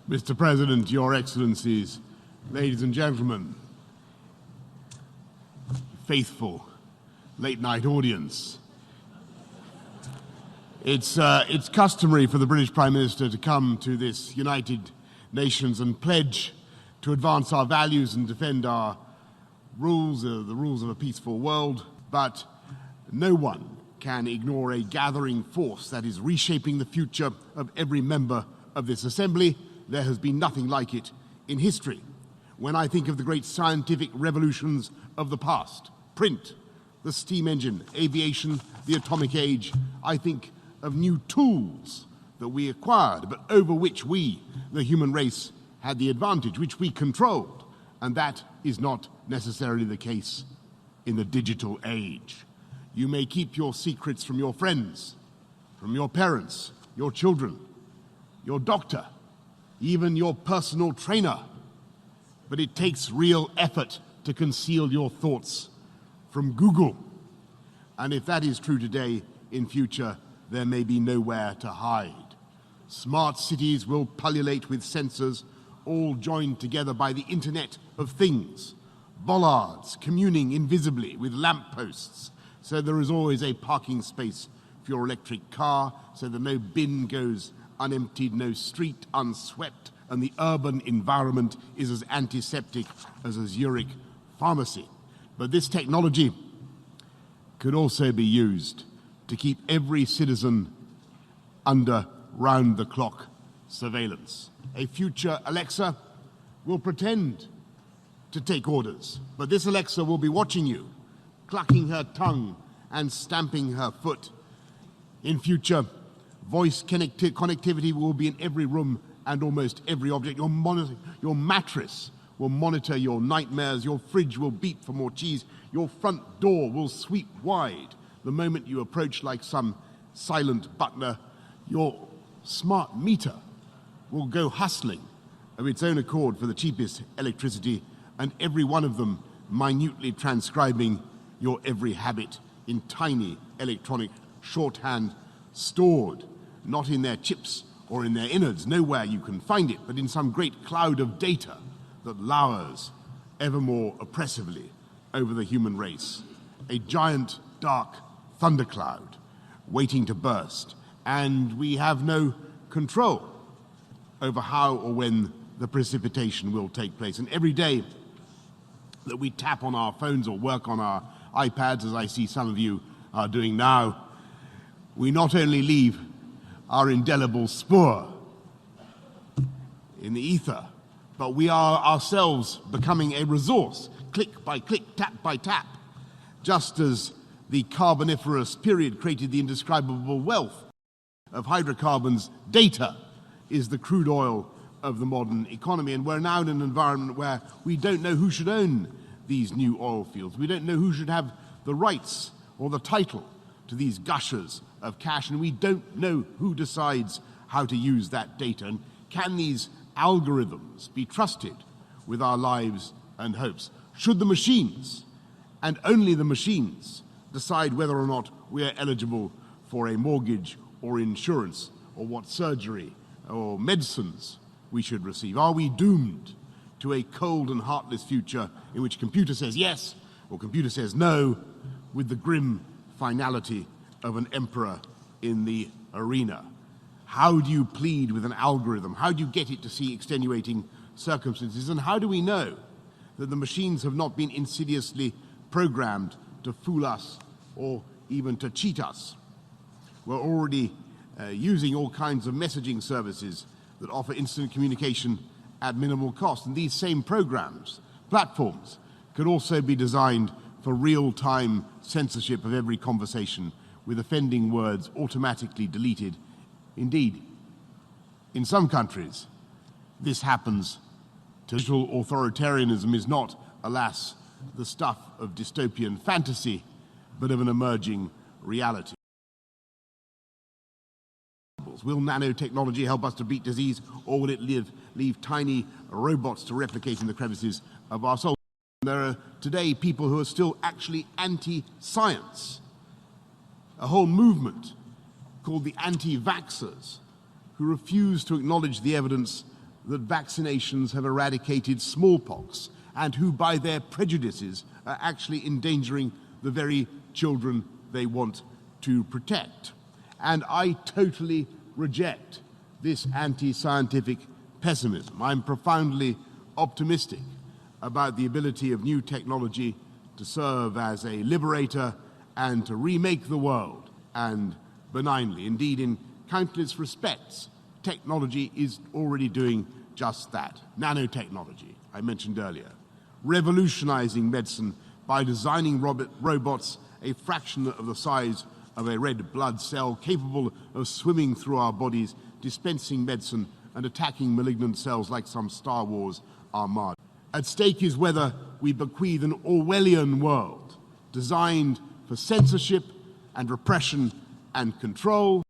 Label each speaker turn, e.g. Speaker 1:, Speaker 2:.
Speaker 1: Mr. President, Your Excellencies, ladies and gentlemen, faithful late-night audience. It's customary for the British Prime Minister to come to this United Nations and pledge to advance our values and defend our rules, the rules of a peaceful world, but no one can ignore a gathering force that is reshaping the future of every member of this assembly. There has been nothing like it in history. When I think of the great scientific revolutions of the past, print, the steam engine, aviation, the atomic age, I think of new tools that we acquired, but over which we, the human race, had the advantage, which we controlled, and that is not necessarily the case in the digital age. You may keep your secrets from your friends, from your parents, your children, your doctor, even your personal trainer, but it takes real effort to conceal your thoughts from Google. And if that is true today, in future, there may be nowhere to hide. Smart cities will pullulate with sensors, all joined together by the Internet of Things. Bollards communing invisibly with lampposts, so there is always a parking space for your electric car, so that no bin goes unemptied, no street unswept, and the urban environment is as antiseptic as a Zurich pharmacy. But this technology could also be used to keep every citizen under round-the-clock surveillance. A future Alexa will pretend to take orders, but this Alexa will be watching you, clucking her tongue and stamping her foot. In future, voice connectivity will be in every room and almost every object. Your mattress will monitor your nightmares. Your fridge will beep for more cheese. Your front door will sweep wide the moment you approach like some silent butler. Your smart meter will go hustling of its own accord for the cheapest electricity, and every one of them minutely transcribing your every habit in tiny electronic shorthand, stored not in their chips or in their innards, nowhere you can find it, but in some great cloud of data that lowers ever more oppressively over the human race. A giant dark thundercloud waiting to burst, and we have no control over how or when the precipitation will take place. And every day that we tap on our phones or work on our iPads, as I see some of you are doing now, we not only leave our indelible spoor in the ether, but we are ourselves becoming a resource, click by click, tap by tap, just as the Carboniferous period created the indescribable wealth of hydrocarbons. Data is the crude oil of the modern economy, and we're now in an environment where we don't know who should own these new oil fields. We don't know who should have the rights or the title to these gushers of cash, and we don't know who decides how to use that data. And can these algorithms be trusted with our lives and hopes? Should the machines, and only the machines, decide whether or not we are eligible for a mortgage or insurance, or what surgery or medicines we should receive? Are we doomed to a cold and heartless future in which computer says yes or computer says no, with the grim finality of an emperor in the arena? How do you plead with an algorithm? How do you get it to see extenuating circumstances? And how do we know that the machines have not been insidiously programmed to fool us or even to cheat us? We're already using all kinds of messaging services that offer instant communication at minimal cost. And these same programs, platforms, could also be designed for real-time censorship of every conversation, with offending words automatically deleted. Indeed, in some countries, this happens. Digital authoritarianism is not, alas, the stuff of dystopian fantasy, but of an emerging reality. Will nanotechnology help us to beat disease, or will it leave tiny robots to replicate in the crevices of our souls? There are today people who are still actually anti-science. A whole movement called the anti-vaxxers, who refuse to acknowledge the evidence that vaccinations have eradicated smallpox and who, by their prejudices, are actually endangering the very children they want to protect. And I totally reject this anti-scientific pessimism. I'm profoundly optimistic about the ability of new technology to serve as a liberator and to remake the world, and benignly. Indeed, in countless respects, technology is already doing just that. Nanotechnology, I mentioned earlier, revolutionizing medicine by designing robots a fraction of the size of a red blood cell, capable of swimming through our bodies, dispensing medicine and attacking malignant cells like some Star Wars armada. At stake is whether we bequeath an Orwellian world designed for censorship and repression and control,